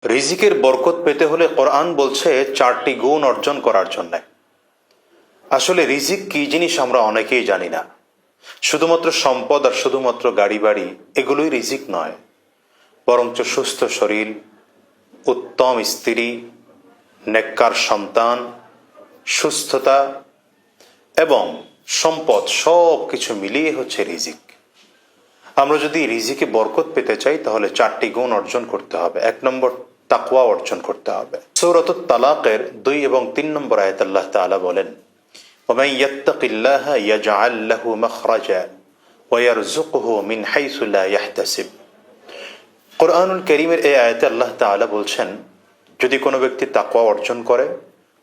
রিজিকের বরকত পেতে হলে কোরআন বলছে 4টি গুণ অর্জন করার জন্য। আসলে রিজিক কি জিনিস আমরা অনেকেই জানি না। শুধুমাত্র সম্পদ আর শুধুমাত্র গাড়ি বাড়ি এগুলোই রিজিক নয়, বরঞ্চ সুস্থ শরীর, উত্তম স্ত্রী, নেককার সন্তান, সুস্থতা এবং সম্পদ সব কিছু মিলিয়ে হচ্ছে রিজিক। আমরা যদি রিজিকে বরকত পেতে চাই তাহলে 4টি গুণ অর্জন করতে হবে। 1 নম্বর, তাকওয়া অর্জন করতে হবে। সূরাতুত তালাকের 2 এবং 3 নম্বর আয়াতে আল্লাহ তাআলা বলেন, ওয়া মান ইয়াত্তাকিল্লাহা ইয়াজআল লাহু মাখরাজা ওয়া ইয়ারযুকহু মিন হাইসু লা ইয়াহতাসিব। কোরআনুল কারীমের এই আয়াতে আল্লাহ তাআলা বলছেন, যদি কোনো ব্যক্তি তাকওয়া অর্জন করে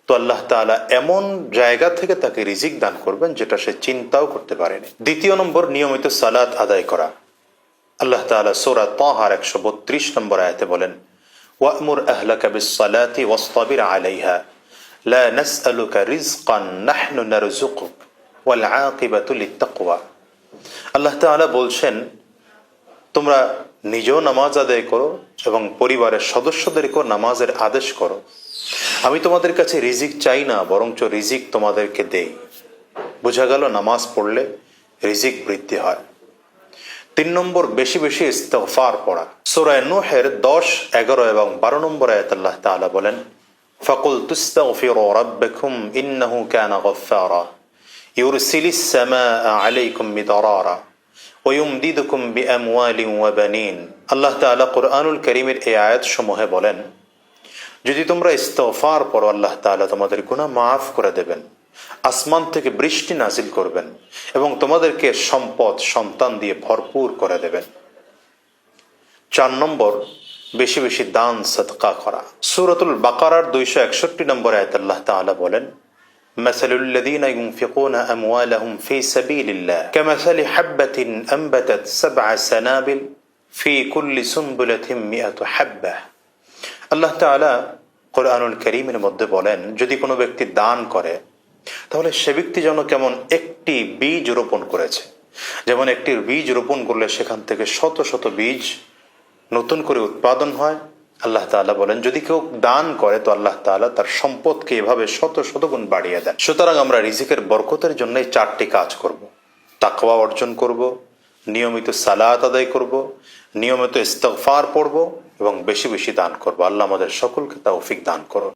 তো আল্লাহ তাআলা এমন জায়গা থেকে তাকে রিজিক দান করবেন যেটা সে চিন্তাও করতে পারেনি। 2 নম্বর, নিয়মিত সালাত আদায় করা। আল্লাহ তাআলা সূরা তাহার 132 নম্বর আয়াতে বলেন, ওয়া'মুর আহলাকা বিস-সালাতি ওয়াসতাবির আলাইহা লা নাসআলুকা রিজকান নাহনু নারযুকুক ওয়াল আকিবাতু লিত-তাকওয়া। আল্লাহ তাআলা বলছেন, তোমরা নিজেও নামাজ আদায় করো এবং পরিবারের সদস্যদেরকেও নামাজের আদেশ করো। আমি তোমাদের কাছে রিজিক চাই না, বরঞ্চ রিজিক তোমাদেরকে দেই। বোঝা গেল নামাজ পড়লে রিজিক বৃদ্ধি হয়। 3 নম্বর, বেশি বেশি ইস্তিগফার পড়া। সূরা নূহের 10, 11 এবং 12 নম্বর আয়াতে আল্লাহ তাআলা বলেন, ফাকুল তুস্তাগফিরু রাব্বাকুম ইন্নাহু কানা গফফারা ইউরসিলিস সামাআ আলাইকুম মিদরারা ওয়া ইউমদিদুকুম বিআমওয়ালিন ওয়া বানিন। আল্লাহ তাআলা কোরআনুল কারীমের এই আয়াতসমূহে বলেন, যদি তোমরা ইস্তিগফার পড়ো আল্লাহ তাআলা তোমাদের গুনাহ মাফ করে দেবেন, আসমান থেকে বৃষ্টি নাজিল করবেন এবং তোমাদেরকে সম্পদ সন্তান দিয়ে ভরপুর করে দেবেন। 4 নম্বর, বেশি বেশি দান সদকা করা। সূরাতুল বাকারার 261 নম্বর আয়াতে আল্লাহ তাআলা বলেন, মাসালুল লাযীনা ইউনফিকুনা আমওয়ালাহুম ফী সাবীলিল্লাহ কামাসালি হাববাতিন আনবাতাত সাবআ সানাবিল ফী কুল্লি সুনবুলাতিন মিআতু হাব্বাহ। আল্লাহ তাআলা কোরআনুল কারীমের মধ্যে বলেন, যদি কোনো ব্যক্তি দান করে তাহলে সে ব্যক্তি যেন কেমন একটি বীজ রোপণ করেছে। যেমন একটি বীজ রোপণ করলে সেখান থেকে শত শত বীজ নতুন করে উৎপাদন হয়। আল্লাহ তাআলা বলেন, যদি কেউ দান করে তো আল্লাহ তাআলা তার সম্পদকে এভাবে শত শত গুণ বাড়িয়ে দেন। সুতরাং আমরা রিজিকের বরকতের জন্য 4টি কাজ করব। তাকওয়া অর্জন করব, নিয়মিত সালাত আদায় করব, নিয়মিত ইস্তিগফার পড়ব এবং বেশি বেশি দান করব। আল্লাহ আমাদের সকলকে তৌফিক দান করুন।